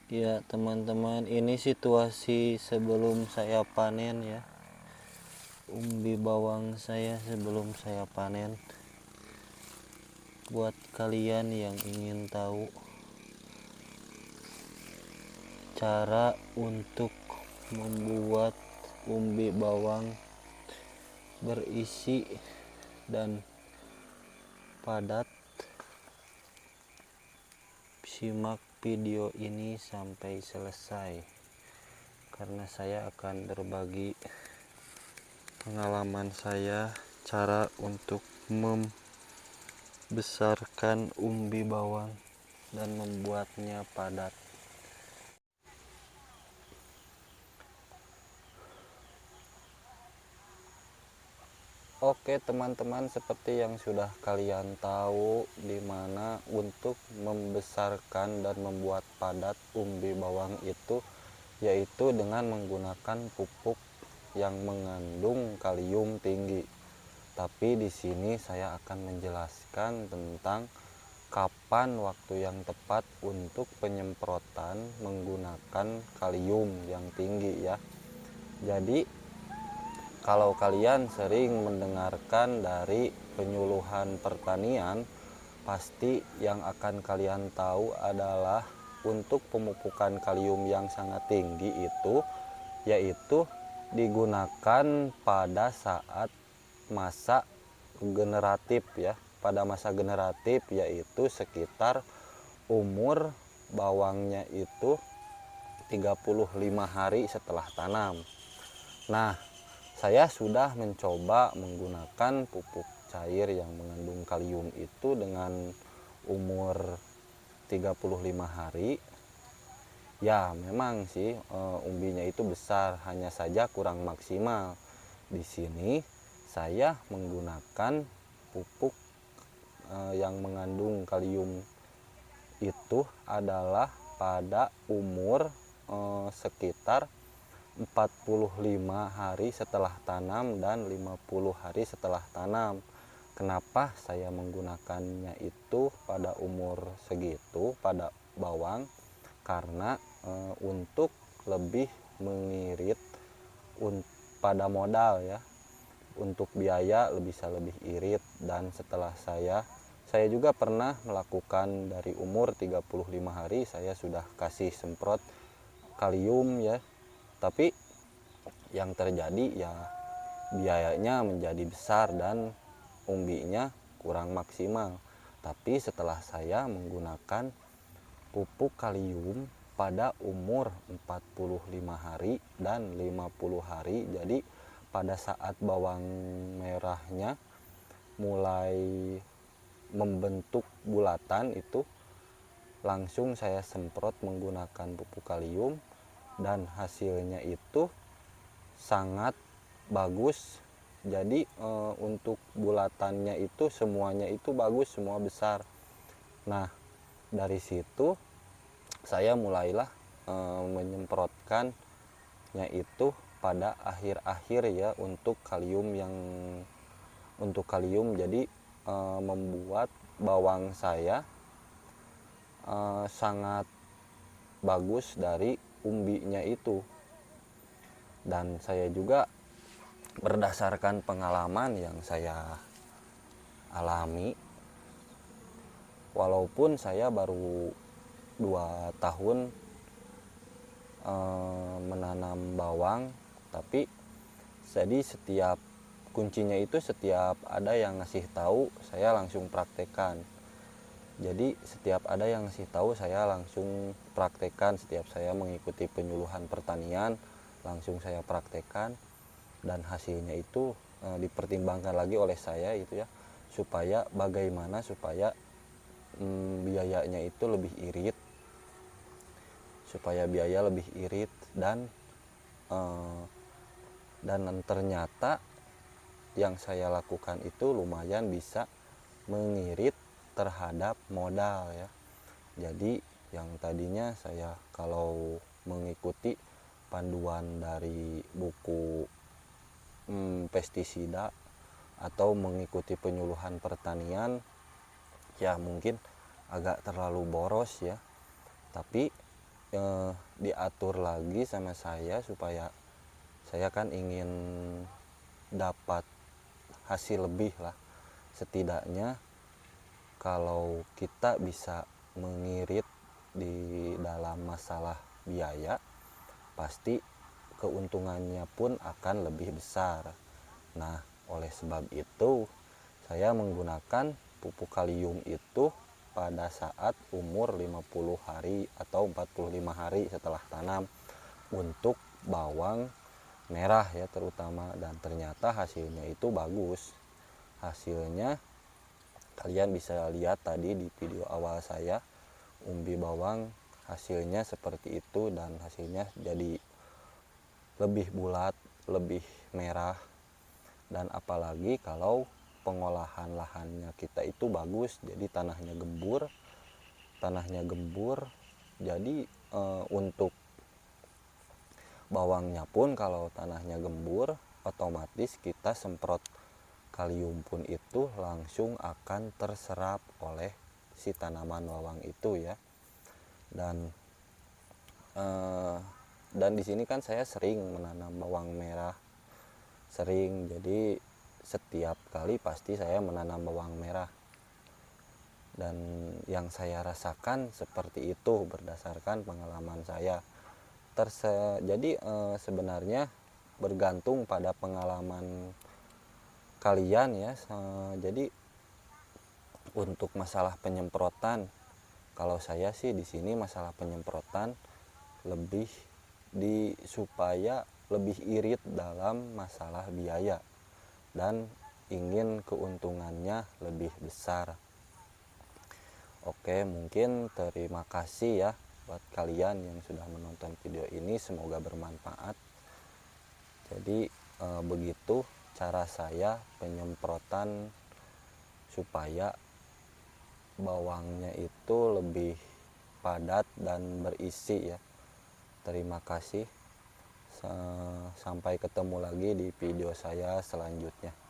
Ya teman-teman, ini situasi sebelum saya panen ya. Umbi bawang saya sebelum saya panen. Buat kalian yang ingin tahu cara untuk membuat umbi bawang berisi dan padat, simak video ini sampai selesai karena saya akan berbagi pengalaman saya cara untuk membesarkan umbi bawang dan membuatnya padat. Oke teman-teman, seperti yang sudah kalian tahu, dimana untuk membesarkan dan membuat padat umbi bawang itu yaitu dengan menggunakan pupuk yang mengandung kalium tinggi. Tapi di sini saya akan menjelaskan tentang kapan waktu yang tepat untuk penyemprotan menggunakan kalium yang tinggi ya. Jadi kalau kalian sering mendengarkan dari penyuluhan pertanian, pasti yang akan kalian tahu adalah untuk pemupukan kalium yang sangat tinggi itu yaitu digunakan pada saat masa generatif ya. Pada masa generatif yaitu sekitar umur bawangnya itu 35 hari setelah tanam. Nah, saya sudah mencoba menggunakan pupuk cair yang mengandung kalium itu dengan umur 35 hari. Ya, memang sih umbinya itu besar, hanya saja kurang maksimal. Di sini saya menggunakan pupuk yang mengandung kalium itu adalah pada umur sekitar 45 hari setelah tanam dan 50 hari setelah tanam. Kenapa saya menggunakannya itu pada umur segitu pada bawang? Karena untuk lebih mengirit pada modal ya. Untuk biaya bisa lebih irit, dan setelah saya juga pernah melakukan dari umur 35 hari saya sudah kasih semprot kalium ya. Tapi yang terjadi ya biayanya menjadi besar dan umbinya kurang maksimal. Tapi setelah saya menggunakan pupuk kalium pada umur 45 hari dan 50 hari, jadi pada saat bawang merahnya mulai membentuk bulatan itu langsung saya semprot menggunakan pupuk kalium, dan hasilnya itu sangat bagus. Jadi untuk bulatannya itu semuanya itu bagus, semua besar. Nah, dari situ saya mulailah menyemprotkannya itu pada akhir-akhir ya untuk kalium. Jadi membuat bawang saya sangat bagus dari umbinya itu. Dan saya juga berdasarkan pengalaman yang saya alami, walaupun saya baru 2 tahun menanam bawang, tapi jadi setiap kuncinya itu setiap ada yang ngasih tahu saya langsung praktekkan. Jadi setiap ada yang ngasih tahu saya langsung praktekkan, setiap saya mengikuti penyuluhan pertanian langsung saya praktekkan, dan hasilnya itu dipertimbangkan lagi oleh saya itu ya, supaya bagaimana supaya biayanya itu lebih irit, dan ternyata yang saya lakukan itu lumayan bisa mengirit terhadap modal ya. Jadi yang tadinya saya kalau mengikuti panduan dari buku pestisida atau mengikuti penyuluhan pertanian ya mungkin agak terlalu boros ya. Tapi diatur lagi sama saya, supaya saya kan ingin dapat hasil lebih lah. Setidaknya kalau kita bisa mengirit di dalam masalah biaya, pasti keuntungannya pun akan lebih besar. Nah, oleh sebab itu saya menggunakan pupuk kalium itu pada saat umur 50 hari atau 45 hari setelah tanam untuk bawang merah ya terutama, dan ternyata hasilnya itu bagus. Hasilnya kalian bisa lihat tadi di video awal saya, umbi bawang hasilnya seperti itu, dan hasilnya jadi lebih bulat, lebih merah. Dan apalagi kalau pengolahan lahannya kita itu bagus, jadi tanahnya gembur. Jadi untuk bawangnya pun kalau tanahnya gembur, otomatis kita semprot kalium pun itu langsung akan terserap oleh si tanaman bawang itu ya. Dan di sini kan saya sering menanam bawang merah, jadi setiap kali pasti saya menanam bawang merah, dan yang saya rasakan seperti itu berdasarkan pengalaman saya. Jadi sebenarnya bergantung pada pengalaman kalian ya. Jadi untuk masalah penyemprotan, kalau saya sih di sini masalah penyemprotan lebih supaya lebih irit dalam masalah biaya dan ingin keuntungannya lebih besar. Oke, mungkin terima kasih ya buat kalian yang sudah menonton video ini, semoga bermanfaat. Jadi begitu cara saya penyemprotan supaya bawangnya itu lebih padat dan berisi ya. Terima kasih. Sampai ketemu lagi di video saya selanjutnya.